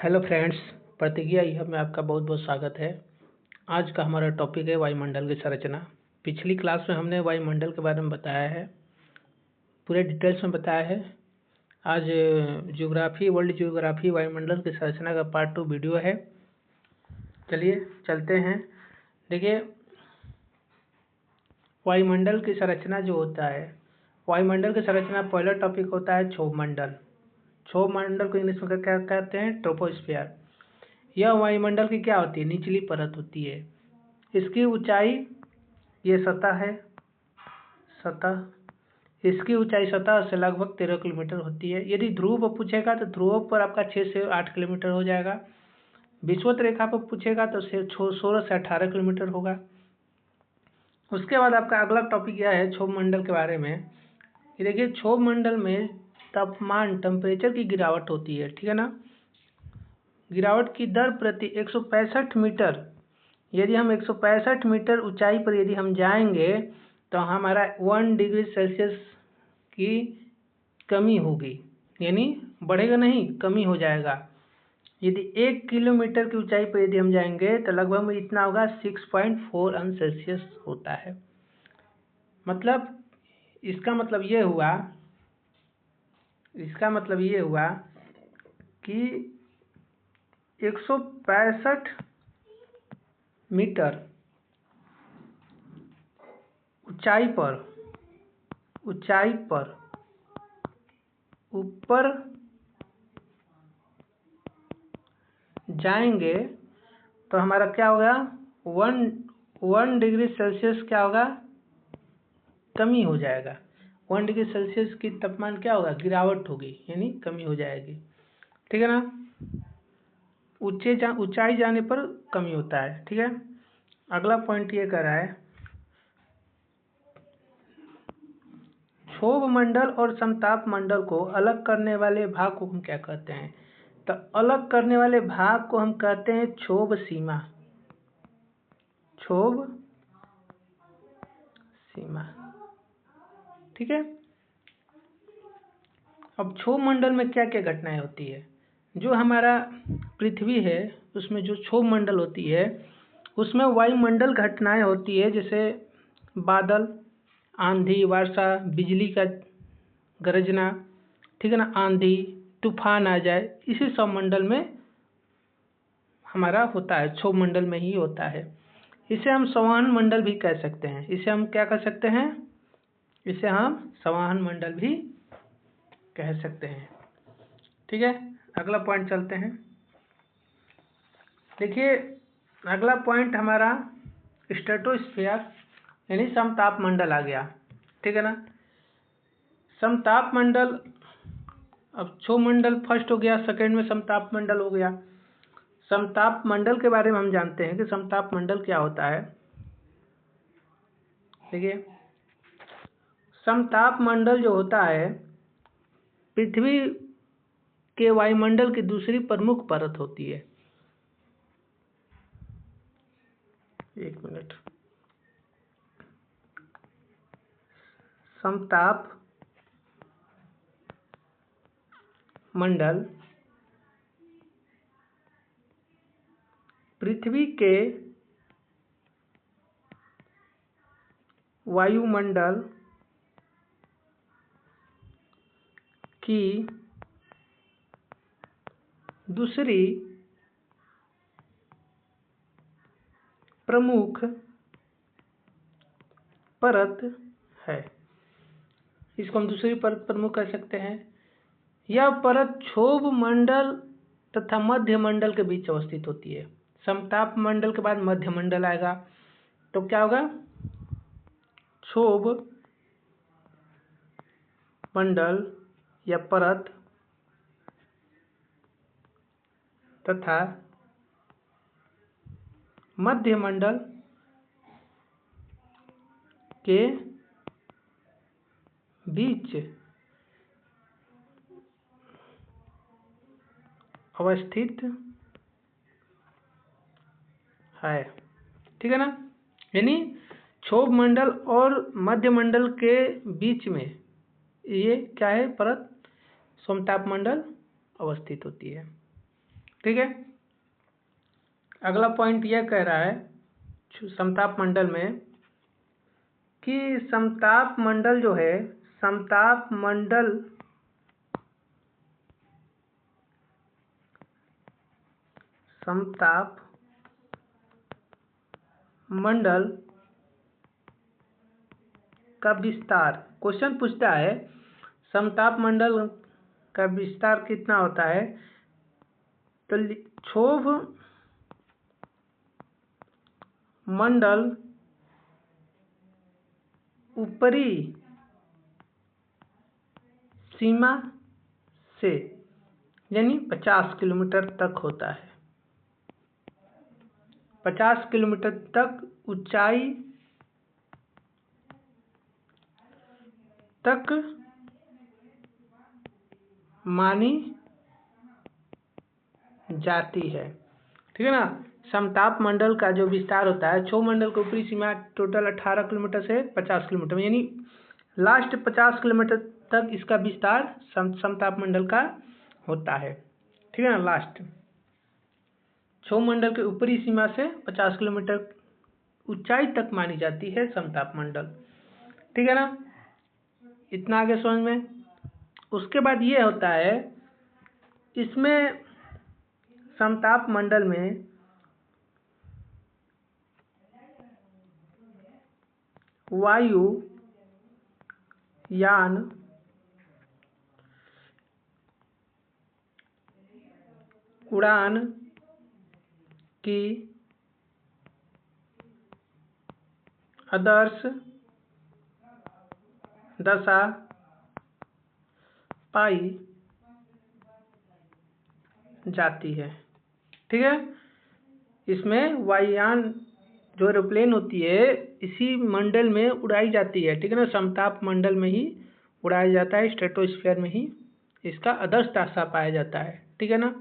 Hello friends, प्रतिज्ञा यह में आपका बहुत बहुत स्वागत है। आज का हमारा टॉपिक है वायुमंडल की संरचना। पिछली क्लास में हमने वायुमंडल के बारे में बताया है, पूरे डिटेल्स में बताया है। आज ज्योग्राफी, वर्ल्ड ज्योग्राफी वायुमंडल की संरचना का पार्ट 2 वीडियो है। चलिए चलते हैं। देखिए, वायुमंडल की संरचना जो होता है, वायुमंडल की संरचना पहला टॉपिक होता है क्षोभमंडल। क्षोभमंडल को इंग्लिश में क्या कहते हैं? ट्रोपोस्फियर। यह वायुमंडल की क्या होती है? निचली परत होती है। इसकी ऊंचाई, ये सतह है, सतह, इसकी ऊंचाई सतह से लगभग 13 किलोमीटर होती है। यदि ध्रुव पर पूछेगा तो ध्रुव पर आपका 6 से 8 किलोमीटर हो जाएगा। विषुवत रेखा पर पूछेगा तो 16 से 18 किलोमीटर होगा। उसके बाद आपका अगला टॉपिक यह है क्षोभमंडल के बारे में। ये देखिए, क्षोभमंडल में तापमान, टेम्परेचर की गिरावट होती है, ठीक है ना। गिरावट की दर प्रति 165 मीटर, यदि हम 165 मीटर ऊंचाई पर यदि हम जाएंगे तो हमारा 1 डिग्री सेल्सियस की कमी होगी, यानी बढ़ेगा नहीं, कमी हो जाएगा। यदि 1 किलोमीटर की ऊंचाई पर यदि हम जाएंगे तो लगभग में इतना होगा, 6.4 अंश सेल्सियस होता है। मतलब इसका मतलब ये हुआ कि 165 मीटर ऊंचाई पर ऊपर जाएंगे तो हमारा क्या होगा, 1 डिग्री सेल्सियस क्या होगा, कमी हो जाएगा। 1 डिग्री सेल्सियस की तापमान क्या होगा, गिरावट होगी, यानी कमी हो जाएगी, ठीक है ना। ऊंचाई जाने पर कमी होता है, ठीक है। अगला पॉइंट ये कह रहा है, क्षोभमंडल और समताप मंडल को अलग करने वाले भाग को हम क्या कहते हैं? तो अलग करने वाले भाग को हम कहते हैं क्षोभ सीमा। क्षोभ सीमा, ठीक है। अब क्षोभमंडल में क्या क्या घटनाएं होती है? जो हमारा पृथ्वी है उसमें जो क्षोभमंडल होती है उसमें वायुमंडल घटनाएं होती है, जैसे बादल, आंधी, वर्षा, बिजली का गरजना, ठीक है ना, आंधी, तूफान आ जाए, इसी सब मंडल में हमारा होता है, क्षोभमंडल में ही होता है। इसे हम संवहन मंडल भी कह सकते हैं। इसे हम क्या कह सकते हैं? इसे हम संवहन मंडल भी कह सकते हैं, ठीक है। अगला पॉइंट चलते हैं। देखिए, अगला पॉइंट हमारा स्ट्रेटोस्फीयर यानी समताप मंडल आ गया, ठीक है ना। समताप मंडल, अब क्षोभमंडल फर्स्ट हो गया, सेकंड में समताप मंडल हो गया। समताप मंडल के बारे में हम जानते हैं कि समताप मंडल क्या होता है। देखिए, समताप मंडल जो होता है पृथ्वी के वायुमंडल की दूसरी प्रमुख परत होती है। एक मिनट। समताप मंडल पृथ्वी के वायुमंडल की दूसरी प्रमुख परत है। इसको हम दूसरी परत प्रमुख कह सकते हैं। यह परत क्षोभ मंडल तथा मध्य मंडल के बीच अवस्थित होती है। समताप मंडल के बाद मध्य मंडल आएगा, तो क्या होगा, क्षोभ मंडल या परत तथा मध्य मंडल के बीच अवस्थित है, ठीक है ना। यानी क्षोभ मंडल और मध्य मंडल के बीच में ये क्या है, परत समताप मंडल अवस्थित होती है। ठीक है। अगला पॉइंट यह कह रहा है समताप मंडल में कि समताप मंडल जो है, समताप मंडल का विस्तार, क्वेश्चन पूछता है समताप मंडल का विस्तार कितना होता है। तो क्षोभ मंडल ऊपरी सीमा से यानी 50 किलोमीटर तक होता है। 50 किलोमीटर तक ऊंचाई तक मानी जाती है। ठीक है ना। समताप मंडल का जो विस्तार होता है, क्षोभ मंडल की ऊपरी सीमा टोटल 18 किलोमीटर से 50 किलोमीटर, यानी लास्ट 50 किलोमीटर तक इसका विस्तार समताप मंडल का होता है। ठीक है ना। लास्ट क्षोभ मंडल के ऊपरी सीमा से 50 किलोमीटर ऊंचाई तक मानी जाती है समताप मंडल। ठीक है ना। इतना आगे समझ में। उसके बाद ये होता है, इसमें समताप मंडल में वायु यान उड़ान की आदर्श दशा पाई जाती है। ठीक है। इसमें वायुयान जो एरोप्लेन होती है इसी मंडल में उड़ाई जाती है। ठीक है ना। समताप मंडल में ही उड़ाया जाता है, स्ट्रेटोस्फीयर में ही इसका आदर्श दशा पाया जाता है। ठीक है ना।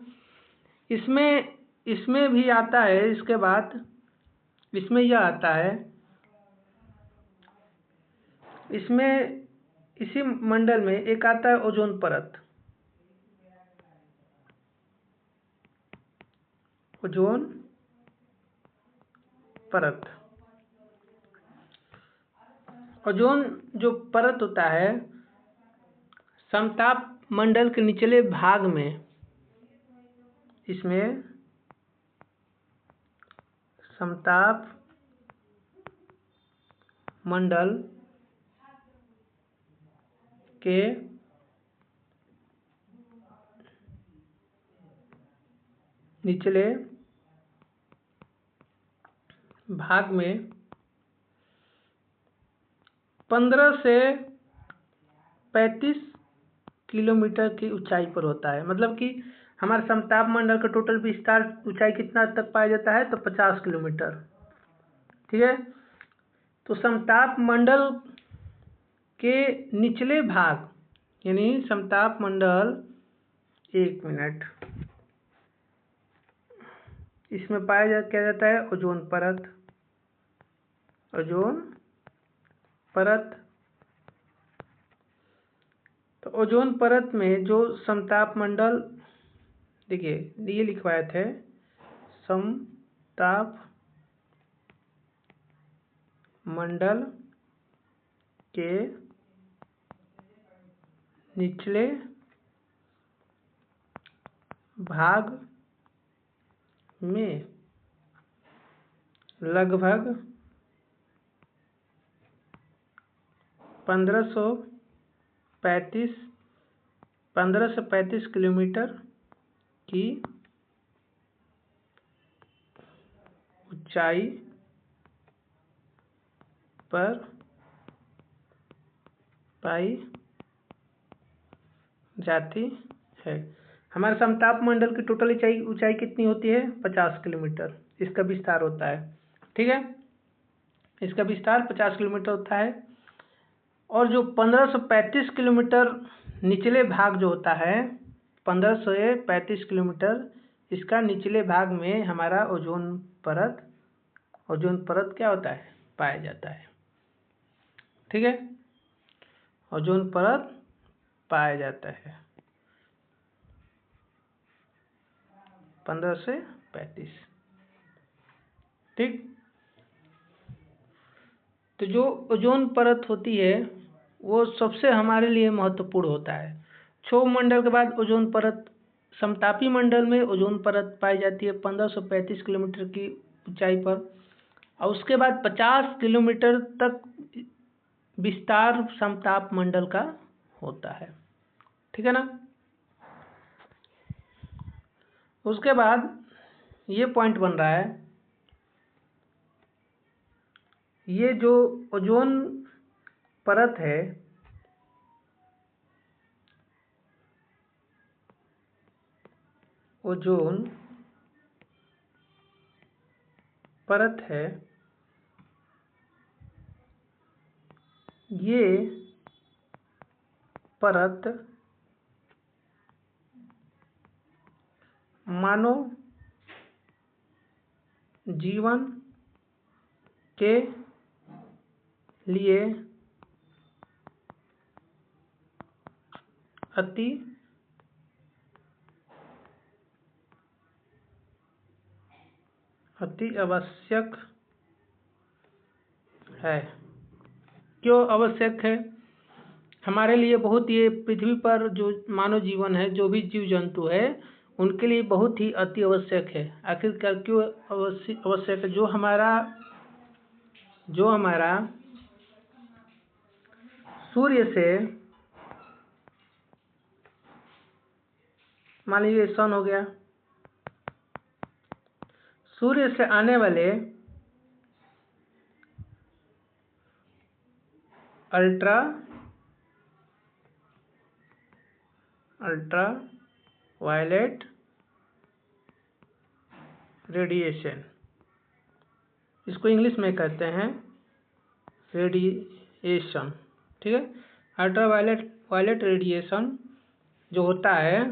इसमें भी आता है, इसके बाद इसमें यह आता है, इसमें इसी मंडल में एक आता है ओजोन परत। ओजोन परत, ओजोन जो परत होता है समताप मंडल के निचले भाग में, इसमें समताप मंडल के निचले भाग में 15 से 35 किलोमीटर की ऊंचाई पर होता है। मतलब कि हमारे समताप मंडल का टोटल विस्तार ऊंचाई कितना तक पाया जाता है, तो 50 किलोमीटर। ठीक है। तो समताप मंडल के निचले भाग यानी समताप मंडल, एक मिनट, इसमें क्या जाता है ओजोन परत। ओजोन परत, तो ओजोन परत में जो समताप मंडल, देखिए ये लिखवाए थे, समताप मंडल के निचले भाग में लगभग 15 से 35 किलोमीटर की ऊंचाई पर पाई जाती है। हमारे समताप मंडल की टोटल ऊंचाई कितनी होती है, 50 किलोमीटर इसका विस्तार होता है। ठीक है। इसका विस्तार 50 किलोमीटर होता है। और जो 15 से 35 किलोमीटर निचले भाग जो होता है, 15 से 35 किलोमीटर, इसका निचले भाग में हमारा ओजोन परत क्या होता है, पाया जाता है। ठीक है। ओजोन परत 15 से 35। ठीक। तो जो ओजोन परत होती है वो सबसे हमारे लिए महत्वपूर्ण होता है। क्षोभ मंडल के बाद ओजोन परत, समतापी मंडल में ओजोन परत पाई जाती है 1535 किलोमीटर की ऊंचाई पर, और उसके बाद 50 किलोमीटर तक विस्तार समताप मंडल का होता है। ठीक है ना। उसके बाद ये पॉइंट बन रहा है, ये जो ओजोन परत है ओजोन परत है, ये परत मानव जीवन के लिए अति आवश्यक है। क्यों आवश्यक है? हमारे लिए बहुत, ये पृथ्वी पर जो मानव जीवन है, जो भी जीव जंतु है, उनके लिए बहुत ही अति आवश्यक है। आखिरकार क्यों आवश्यक है? जो हमारा सूर्य से, मान लीजिए सन हो गया, सूर्य से आने वाले अल्ट्रा वायलेट रेडिएशन, इसको इंग्लिश में कहते हैं रेडिएशन। ठीक है। अल्ट्रा वायलेट रेडिएशन जो होता है,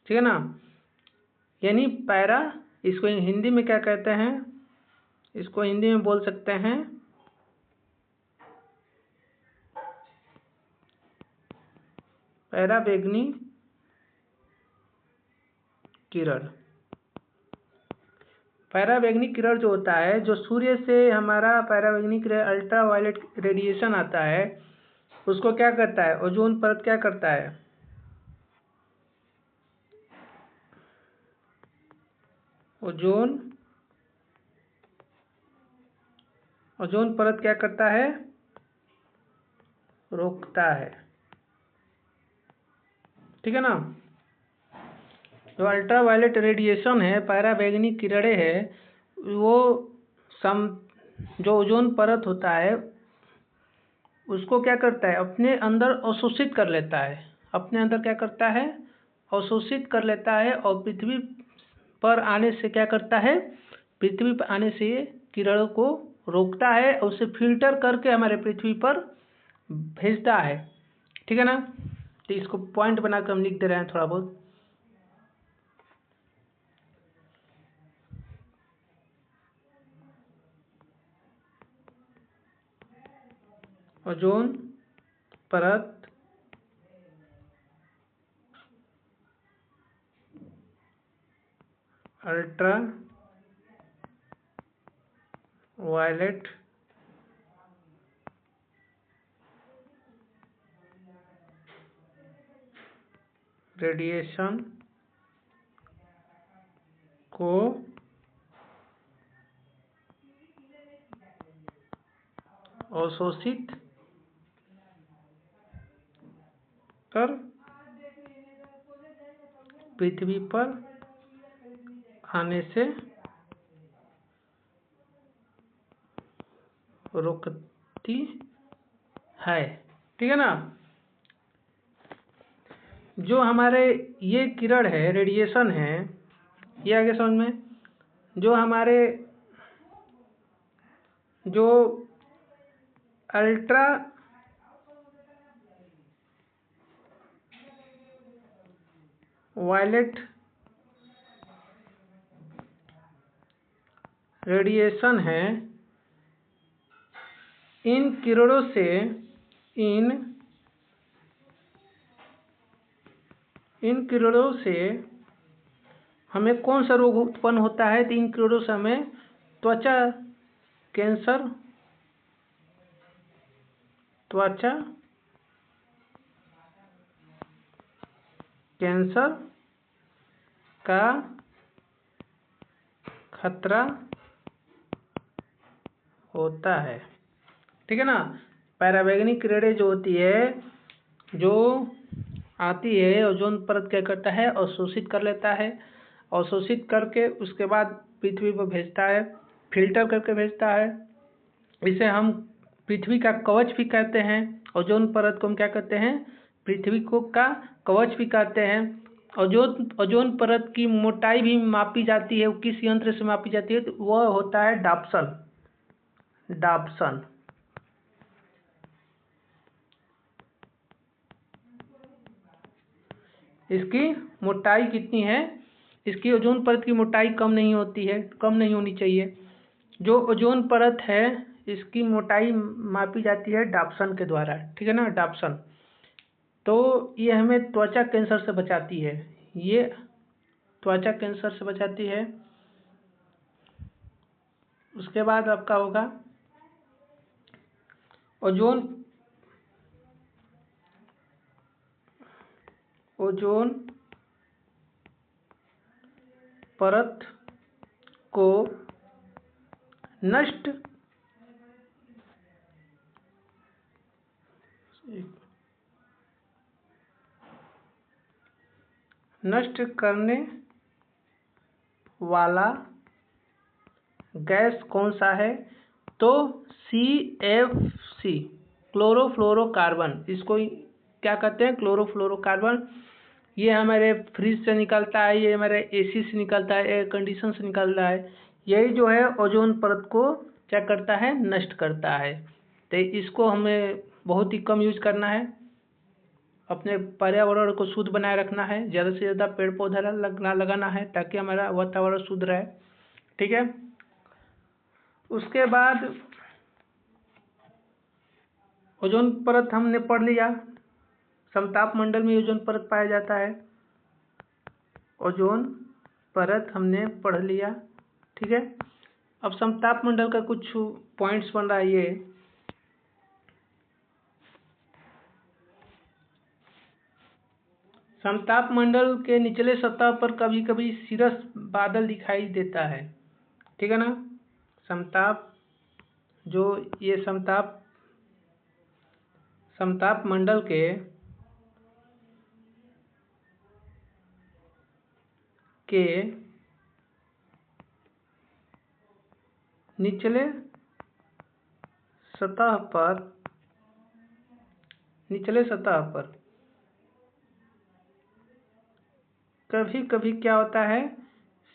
ठीक है ना, यानी पैरा, इसको हिंदी में क्या कहते हैं? इसको हिंदी में बोल सकते हैं पैराबैंगनी किरण। पैराबैंगनी किरण जो होता है, जो सूर्य से हमारा पैराबैंगनी किरण अल्ट्रा वायलेट रेडिएशन आता है, उसको क्या करता है? ओजोन परत क्या करता है? ओजोन परत क्या करता है? रोकता है। ठीक है ना। जो अल्ट्रा वायलेट रेडिएशन है, पैराबैंगनी किरणें है, वो जो ओजोन परत होता है उसको क्या करता है? अपने अंदर अवशोषित कर लेता है। अपने अंदर क्या करता है? अवशोषित कर लेता है, और पृथ्वी पर आने से क्या करता है? पृथ्वी पर आने से ये किरणों को रोकता है और उसे फिल्टर करके हमारे पृथ्वी पर भेजता है। ठीक है ना। तो इसको पॉइंट बनाकर हम लिख दे रहे हैं थोड़ा बहुत। ओजोन परत अल्ट्रा वायलेट रेडिएशन को अवशोषित कर पृथ्वी पर आने से रोकती है। ठीक है ना। जो हमारे ये किरण है, रेडिएशन है, ये आगे समझ में, जो हमारे जो अल्ट्रा वायलेट रेडिएशन है, इन किरणों से इन किरणों से हमें कौन सा रोग उत्पन्न होता है? तो इन कीड़ों से हमें त्वचा कैंसर का खतरा होता है। ठीक है ना। पराबैंगनी किरणें जो होती है, जो आती है, ओजोन परत क्या करता है? अवशोषित कर लेता है। अवशोषित करके उसके बाद पृथ्वी पर भेजता है, फिल्टर करके भेजता है। इसे हम पृथ्वी का कवच भी कहते हैं। ओजोन परत को हम क्या कहते हैं? पृथ्वी को का कवच भी कहते हैं। ओजोन परत की मोटाई भी मापी जाती है। वो किस यंत्र से मापी जाती है? तो वह होता है डाप्सन। इसकी मोटाई कितनी है? इसकी ओजोन परत की मोटाई कम नहीं होनी चाहिए। जो ओजोन परत है इसकी मोटाई मापी जाती है डाप्सन के द्वारा। ठीक है ना, डाप्सन। तो ये हमें त्वचा कैंसर से बचाती है। ये त्वचा कैंसर से बचाती है। उसके बाद आपका होगा ओजोन परत को नष्ट करने वाला गैस कौन सा है? तो CFC, क्लोरोफ्लोरोकार्बन। इसको क्या कहते हैं? क्लोरोफ्लोरोकार्बन। ये हमारे फ्रिज से निकलता है, ये हमारे AC से निकलता है, एयर कंडीशन से निकलता है। यही जो है ओजोन परत को क्या करता है? नष्ट करता है। तो इसको हमें बहुत ही कम यूज करना है। अपने पर्यावरण को शुद्ध बनाए रखना है। ज़्यादा से ज़्यादा पेड़ पौधा लगाना है ताकि हमारा वातावरण शुद्ध रहे। ठीक है। उसके बाद ओजोन परत हमने पढ़ लिया। समताप मंडल में ओजोन परत पाया जाता है। ओजोन परत हमने पढ़ लिया। ठीक है। अब समताप मंडल का कुछ पॉइंट्स बन रहा है। ये समताप मंडल के निचले सतह पर कभी कभी सीरस बादल दिखाई देता है। ठीक है ना। ये समताप मंडल के निचले सतह पर कभी कभी क्या होता है?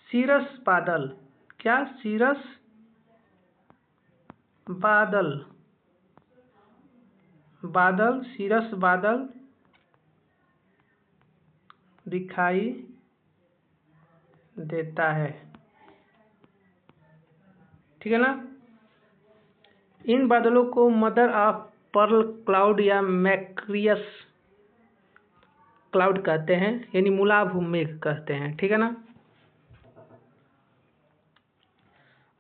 सीरस बादल सीरस बादल दिखाई देता है। ठीक है ना। इन बादलों को मदर ऑफ पर्ल क्लाउड या मैक्रियस क्लाउड कहते हैं, यानी मूलाभ मेघ कहते हैं। ठीक है ना।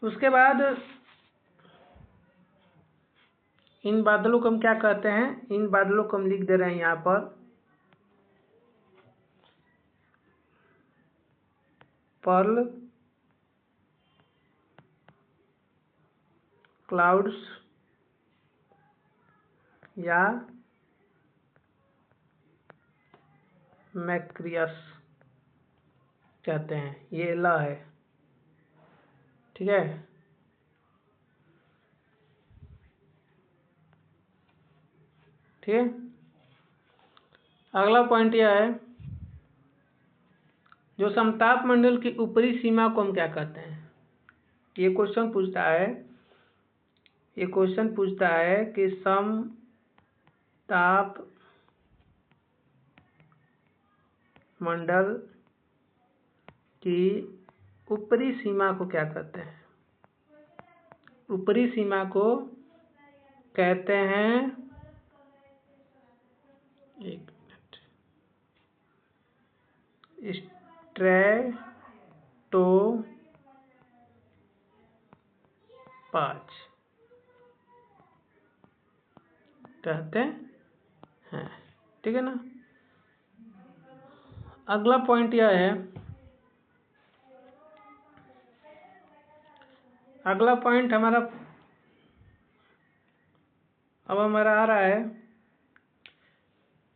उसके बाद इन बादलों को हम क्या कहते हैं? इन बादलों को हम लिख दे रहे हैं यहाँ पर, पर्ल क्लाउड्स या मैक्रियस कहते हैं। ये ल है। ठीक है। ठीक है। अगला पॉइंट यह है, जो समताप मंडल की ऊपरी सीमा को हम क्या कहते हैं? ये क्वेश्चन पूछता है कि समताप मंडल की ऊपरी सीमा को क्या कहते हैं? ऊपरी सीमा को कहते हैं, एक मिनट, कहते हैं। ठीक है ना। अगला पॉइंट यह है, अगला पॉइंट हमारा अब हमारा आ रहा है,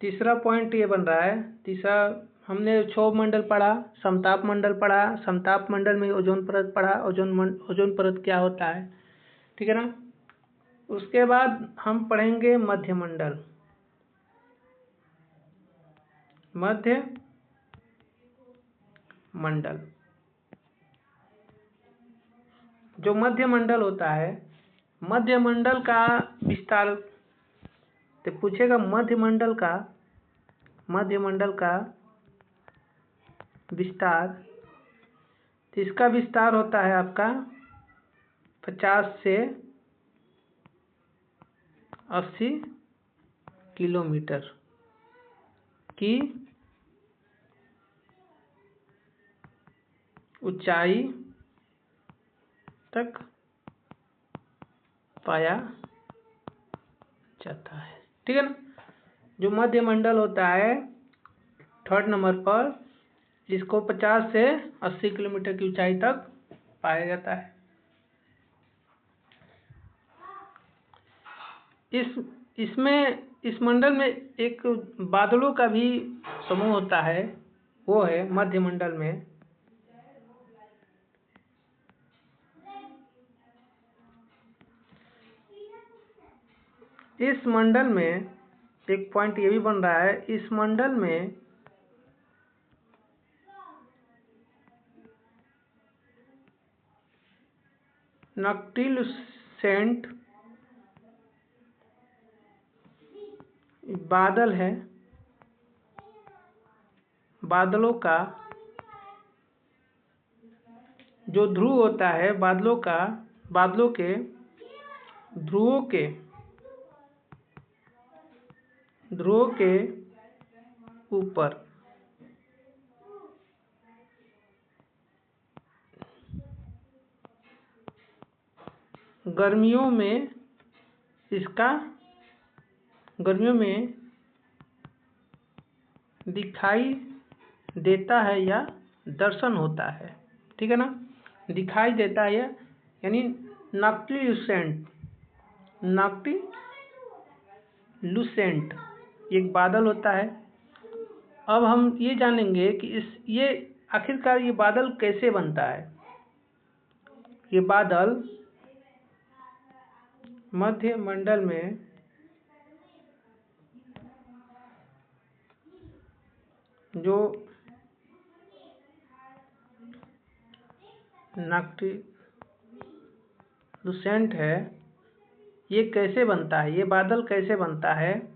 तीसरा पॉइंट ये बन रहा है। तीसरा हमने क्षोभ मंडल पढ़ा, समताप मंडल पढ़ा, समताप मंडल में ओजोन परत पढ़ा, ओजोन परत क्या होता है। ठीक है ना। उसके बाद हम पढ़ेंगे मध्य मंडल। मध्य मंडल, जो मध्य मंडल होता है, मध्य मंडल का विस्तार तो पूछेगा। मध्य मंडल का विस्तार, तो इसका विस्तार होता है आपका 50 से 80 किलोमीटर की ऊंचाई तक पाया जाता है। ठीक है ना। जो मध्य मंडल होता है 3rd नंबर पर, जिसको 50 से 80 किलोमीटर की ऊंचाई तक पाया जाता है। इस मंडल में एक बादलों का भी समूह होता है, वो है मध्य मंडल में। इस मंडल में एक पॉइंट ये भी बन रहा है, इस मंडल में नक्टिलुसेंट बादल है, बादलों का जो ध्रुव होता है, बादलों के ध्रुवों के ऊपर गर्मियों में दिखाई देता है या दर्शन होता है। ठीक है ना। दिखाई देता है यानी नक्टिलुसेंट एक बादल होता है। अब हम ये जानेंगे कि ये आखिरकार ये बादल कैसे बनता है। ये बादल मध्य मंडल में जो नक्टिलुसेंट है, ये कैसे बनता है, ये बादल कैसे बनता है।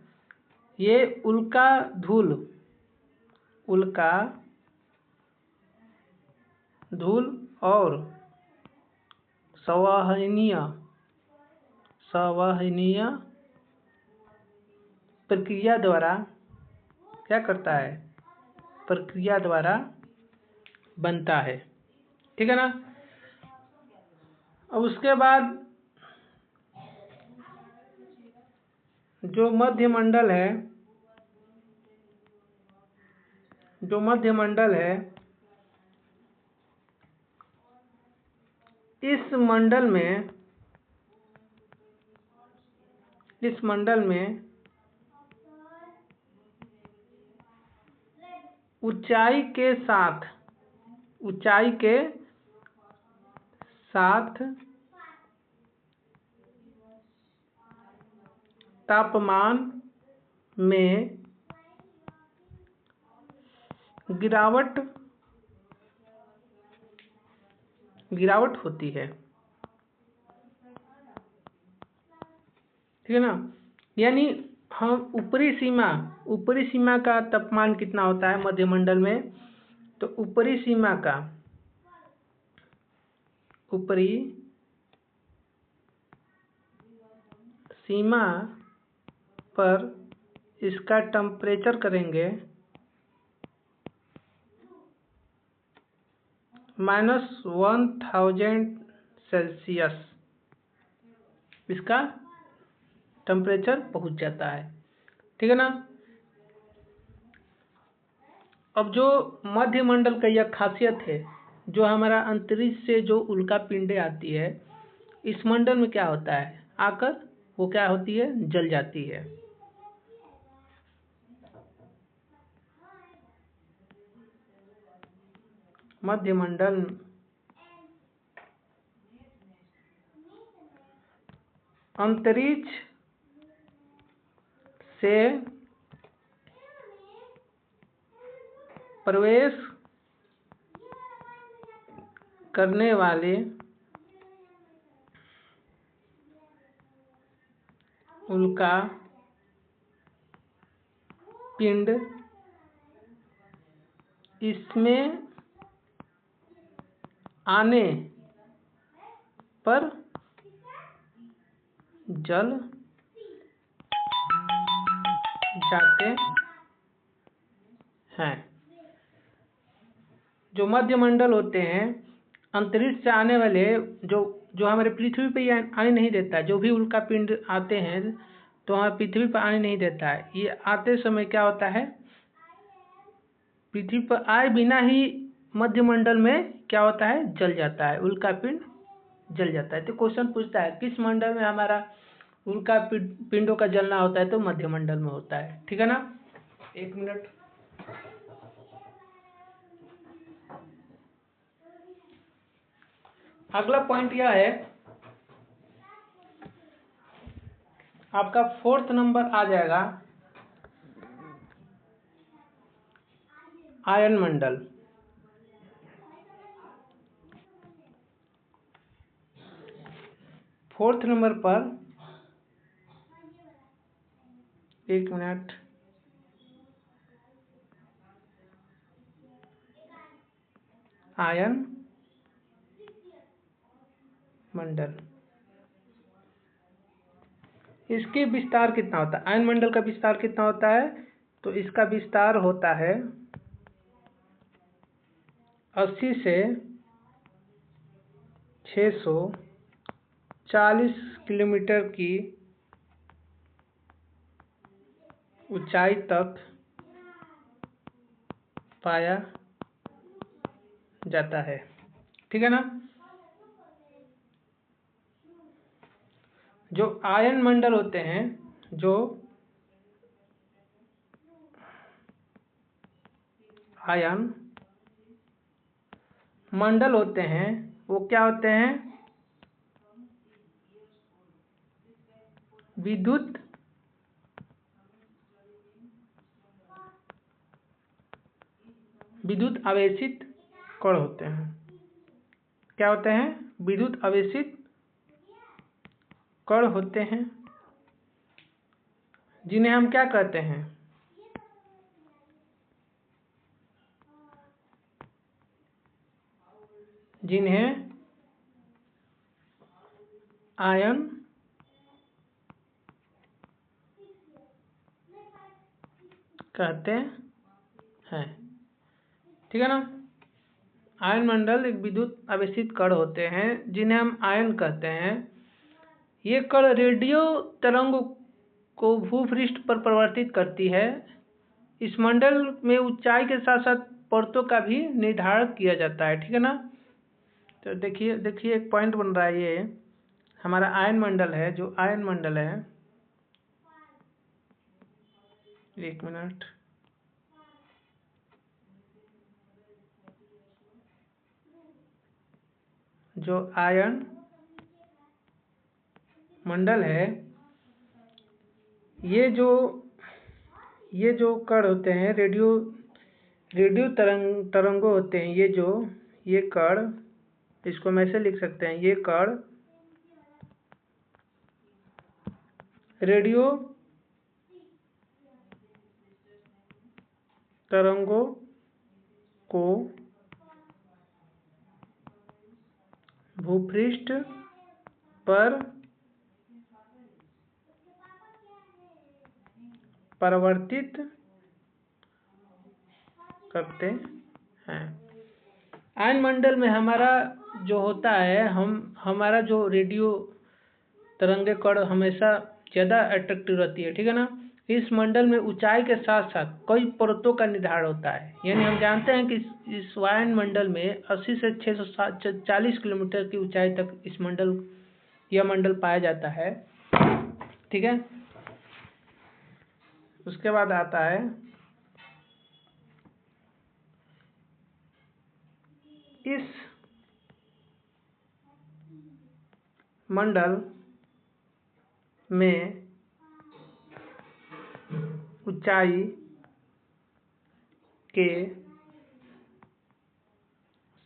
ये उल्का धूल और संवहनीय प्रक्रिया द्वारा क्या करता है, प्रक्रिया द्वारा बनता है। ठीक है ना। अब उसके बाद जो मध्य मंडल है, इस मंडल में ऊंचाई के साथ तापमान में गिरावट होती है। ठीक है ना। यानी हम ऊपरी सीमा का तापमान कितना होता है मध्य मंडल में, तो ऊपरी सीमा पर इसका टेम्परेचर करेंगे -1000 सेल्सियस इसका टेम्परेचर पहुंच जाता है। ठीक है ना। अब जो मध्यमंडल का यह खासियत है, जो हमारा अंतरिक्ष से जो उल्का पिंडें आती है, इस मंडल में क्या होता है, आकर वो क्या होती है, जल जाती है। मध्यमंडल अंतरिक्ष से प्रवेश करने वाले उल्का पिंड इसमें आने पर जल जाते हैं। जो मध्यमंडल होते हैं, अंतरिक्ष से आने वाले जो हमारे पृथ्वी पे आने नहीं देता, जो भी उल्का पिंड आते हैं तो हमारे पृथ्वी पर आने नहीं देता है। ये आते समय क्या होता है, पृथ्वी पर आए बिना ही मध्यमंडल में क्या होता है, जल जाता है, उल्का पिंड जल जाता है। तो क्वेश्चन पूछता है किस मंडल में हमारा उल्का पिंडों का जलना होता है, तो मध्यमंडल में होता है। ठीक है ना। 1 मिनट। अगला पॉइंट यह है, आपका 4th नंबर आ जाएगा आयन मंडल। फोर्थ नंबर पर 1 मिनट, आयन मंडल, इसके विस्तार कितना होता है, आयन मंडल का विस्तार कितना होता है, तो इसका विस्तार होता है 80 से 640 किलोमीटर की ऊंचाई तक पाया जाता है। ठीक है ना। जो आयन मंडल होते हैं, जो आयन मंडल होते हैं, वो क्या होते हैं, विद्युत आवेशित कण होते हैं। क्या होते हैं, विद्युत आवेशित कण होते हैं, जिन्हें हम क्या कहते हैं, जिन्हें आयन कहते हैं। ठीक है ना। आयन मंडल एक विद्युत आवेशित कण होते हैं जिन्हें हम आयन कहते हैं। ये कण रेडियो तरंग को भूपृष्ठ पर परिवर्तित करती है। इस मंडल में ऊंचाई के साथ साथ परतों का भी निर्धारण किया जाता है। ठीक है ना। तो देखिए एक पॉइंट बन रहा है, ये हमारा आयन मंडल है, जो आयन मंडल है, 1 मिनट, जो आयन मंडल है, ये जो कण होते हैं, रेडियो तरंगों होते हैं, ये कण, इसको हम ऐसे लिख सकते हैं, ये कण रेडियो तरंगों को भूपृष्ठ पर परिवर्तित करते हैं। आयनमंडल में हमारा जो होता है, हमारा जो रेडियो तरंगे कण हमेशा ज़्यादा अट्रैक्टिव रहती है, ठीक है ना। इस मंडल में ऊंचाई के साथ साथ कई परतों का निर्धारण होता है। यानी हम जानते हैं कि इस वायुमंडल में 80 से 640 किलोमीटर की ऊंचाई तक यह मंडल पाया जाता है, ठीक है। उसके बाद आता है इस मंडल में ऊंचाई के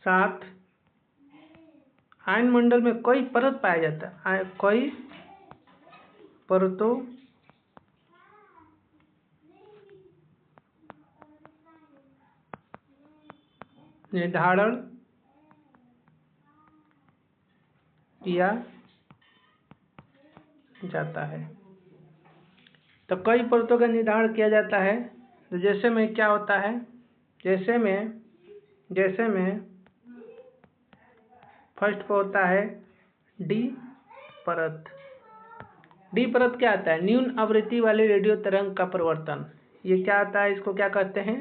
साथ आयनमंडल में कई परत पाया जाता है, कई परतों निर्धारण किया जाता है। तो कई परतों का निर्धारण किया जाता है। तो जैसे में क्या होता है, जैसे में फर्स्ट पर होता है डी परत। डी परत क्या आता है, न्यून आवृत्ति वाली रेडियो तरंग का प्रवर्तन। ये क्या आता है, इसको क्या कहते हैं,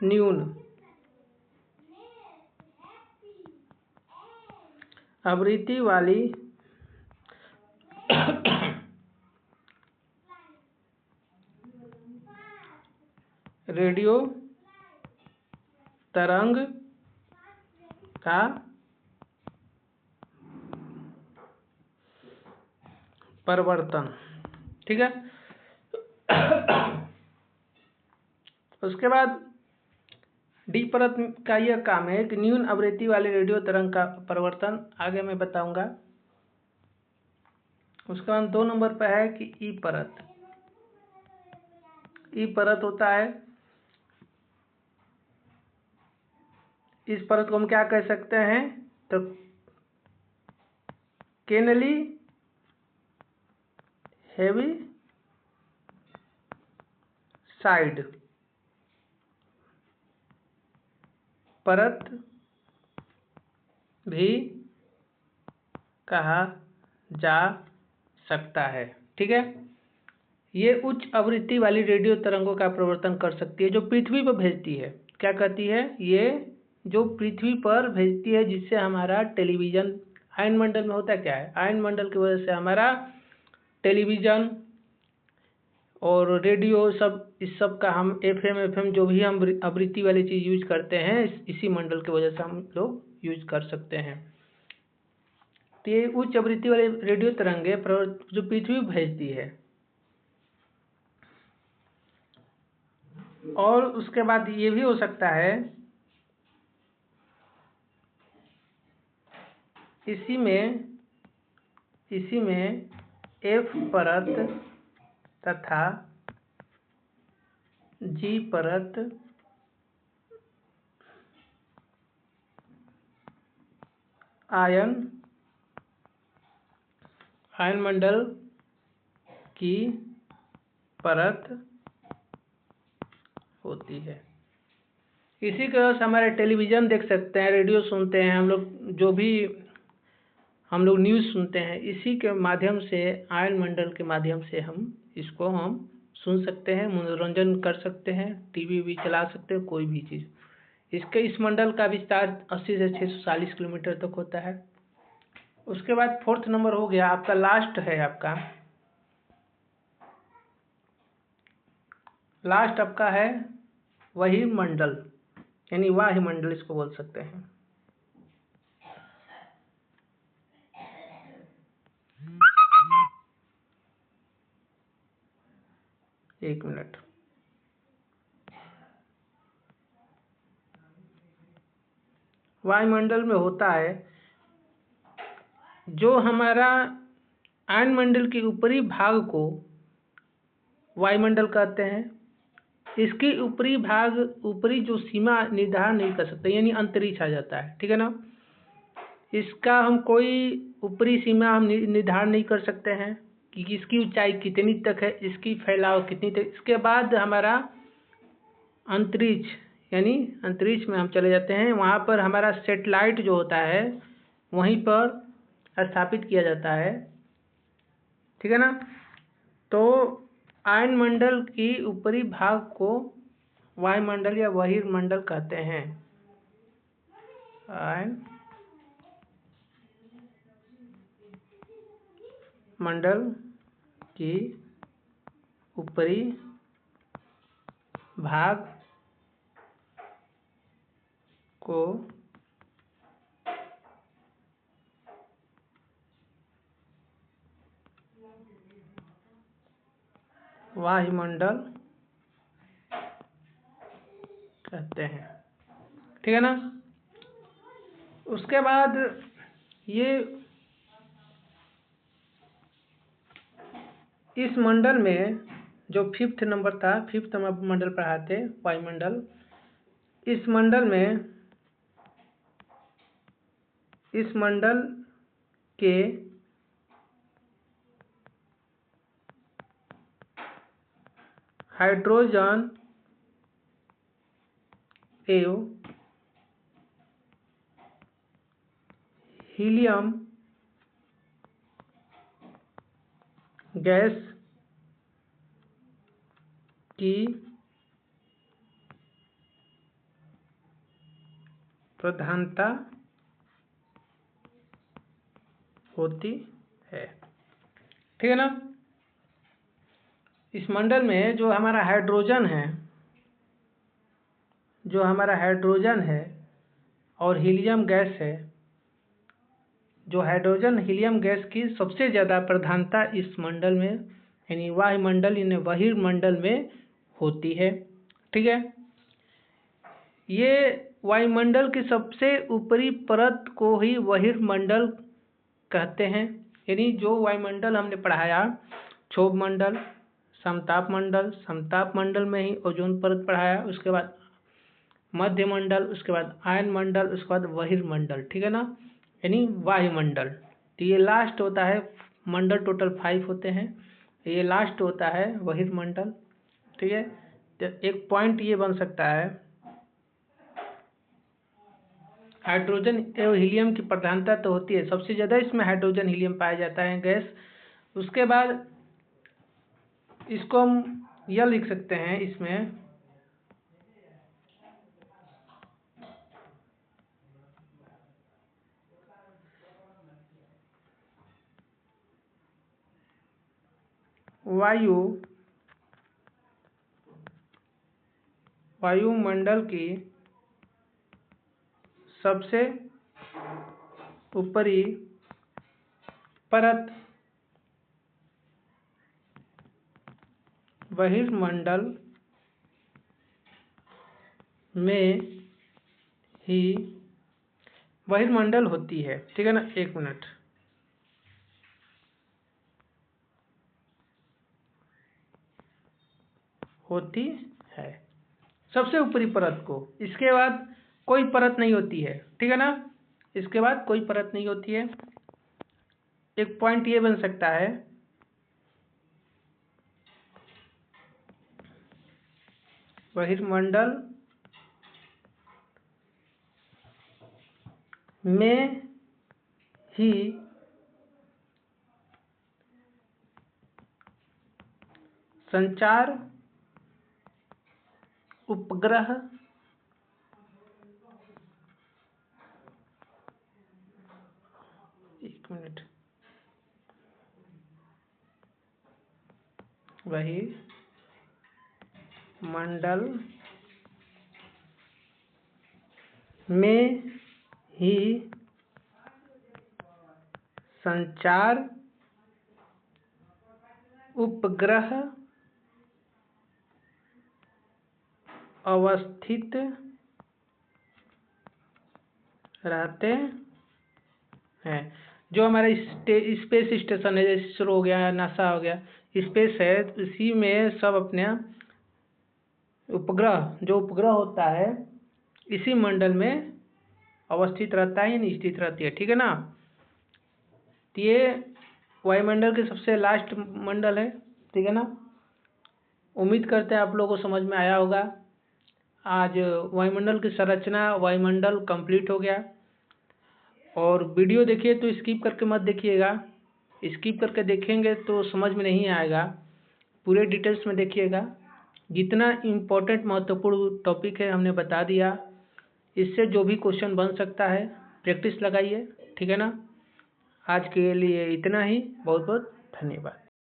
न्यून आवृत्ति वाली रेडियो तरंग का परिवर्तन, ठीक है। उसके बाद डी परत का यह काम है कि न्यून आवृत्ति वाले रेडियो तरंग का परिवर्तन, आगे मैं बताऊंगा। उसके बाद 2 नंबर पर है कि ई परत। ई परत होता है, इस परत को हम क्या कह सकते हैं, तो केनली हेवी साइड परत भी कहा जा सकता है, ठीक है। ये उच्च आवृत्ति वाली रेडियो तरंगों का प्रवर्तन कर सकती है, जो पृथ्वी पर भेजती है। क्या कहती है, ये जो पृथ्वी पर भेजती है, जिससे हमारा टेलीविजन, आयनमंडल में होता क्या है, आयनमंडल की वजह से हमारा टेलीविजन और रेडियो सब, इस सब का हम FM जो भी हम आवृत्ति वाली चीज़ यूज करते हैं, इसी मंडल की वजह से हम लोग यूज कर सकते हैं। तो ये उच्च आवृत्ति वाली रेडियो तरंगे जो पृथ्वी भेजती है। और उसके बाद ये भी हो सकता है, इसी में F परत तथा G परत आयनमंडल की परत होती है। इसी की वजह से हमारे टेलीविज़न देख सकते हैं, रेडियो सुनते हैं हम लोग, जो भी हम लोग न्यूज़ सुनते हैं, इसी के माध्यम से, आयनमंडल के माध्यम से हम इसको सुन सकते हैं, मनोरंजन कर सकते हैं, टीवी भी चला सकते हैं, कोई भी चीज़। इस मंडल का विस्तार 80 से 640 किलोमीटर तक होता है। उसके बाद 4th नंबर हो गया आपका, लास्ट है आपका, लास्ट आपका है वही मंडल, यानी वायुमंडल इसको बोल सकते हैं। एक मिनट, वायुमंडल में होता है जो हमारा आयनमंडल के ऊपरी भाग को वायुमंडल कहते हैं। इसकी ऊपरी जो सीमा निर्धारण नहीं कर सकते, यानी अंतरिक्ष आ जाता है, ठीक है ना। इसका हम कोई ऊपरी सीमा हम निर्धारण नहीं कर सकते हैं कि इसकी ऊंचाई कितनी तक है, इसकी फैलाव कितनी तक। इसके बाद हमारा अंतरिक्ष यानी अंतरिक्ष में हम चले जाते हैं, वहाँ पर हमारा सेटेलाइट जो होता है वहीं पर स्थापित किया जाता है, ठीक है ना। तो आयनमंडल की ऊपरी भाग को वायुमंडल या बहिर्मंडल कहते हैं। आयनमंडल की ऊपरी भाग को वायुमंडल कहते हैं, ठीक है ना। उसके बाद ये इस मंडल में जो 5th नंबर था, 5th मंडल पढ़ाते वायुमंडल, इस मंडल के हाइड्रोजन एवं हीलियम गैस की प्रधानता होती है, ठीक है ना। इस मंडल में जो हमारा हाइड्रोजन है और हीलियम गैस है, जो हाइड्रोजन हीलियम गैस की सबसे ज़्यादा प्रधानता इस मंडल में यानी वायुमंडल यानी बहिर्मंडल में होती है, ठीक है। ये वायुमंडल की सबसे ऊपरी परत को ही बहिर्मंडल कहते हैं। यानी जो वायुमंडल हमने पढ़ाया, क्षोभ मंडल, समताप मंडल में ही ओजोन परत पढ़ाया, उसके बाद मध्य मंडल, उसके बाद आयन मंडल, उसके बाद बहिर्मंडल, ठीक है ना, यानी वायुमंडल। तो ये लास्ट होता है, मंडल टोटल 5 होते हैं, ये लास्ट होता है बहिर्मंडल, ठीक है। तो एक पॉइंट ये बन सकता है, हाइड्रोजन एवं हीलियम की प्रधानता तो होती है, सबसे ज़्यादा इसमें हाइड्रोजन हीलियम पाया जाता है गैस। उसके बाद इसको हम यह लिख सकते हैं, इसमें वायुमंडल की सबसे ऊपरी परत बहिर्मंडल में ही बहिर्मंडल होती है, ठीक है ना। 1 मिनट, होती है सबसे ऊपरी परत को, इसके बाद कोई परत नहीं होती है, ठीक है ना। इसके बाद कोई परत नहीं होती है। एक पॉइंट ये बन सकता है, बहिर्मंडल में ही संचार उपग्रह बहिर्मंडल में ही संचार उपग्रह अवस्थित रहते हैं। जो हमारा स्पेस स्टेशन है, जैसे इसरो हो गया, नासा हो गया, स्पेस है, इसी में सब अपने उपग्रह, जो उपग्रह होता है इसी मंडल में अवस्थित रहता है यानी स्थित रहती है, ठीक है ना। तो ये वायुमंडल के सबसे लास्ट मंडल है, ठीक है ना। उम्मीद करते हैं आप लोगों को समझ में आया होगा। आज वायुमंडल की संरचना, वायुमंडल कंप्लीट हो गया। और वीडियो देखिए तो स्किप करके मत देखिएगा, स्किप करके देखेंगे तो समझ में नहीं आएगा, पूरे डिटेल्स में देखिएगा। जितना इम्पोर्टेंट महत्वपूर्ण टॉपिक है हमने बता दिया, इससे जो भी क्वेश्चन बन सकता है प्रैक्टिस लगाइए, ठीक है ना। आज के लिए इतना ही, बहुत बहुत धन्यवाद।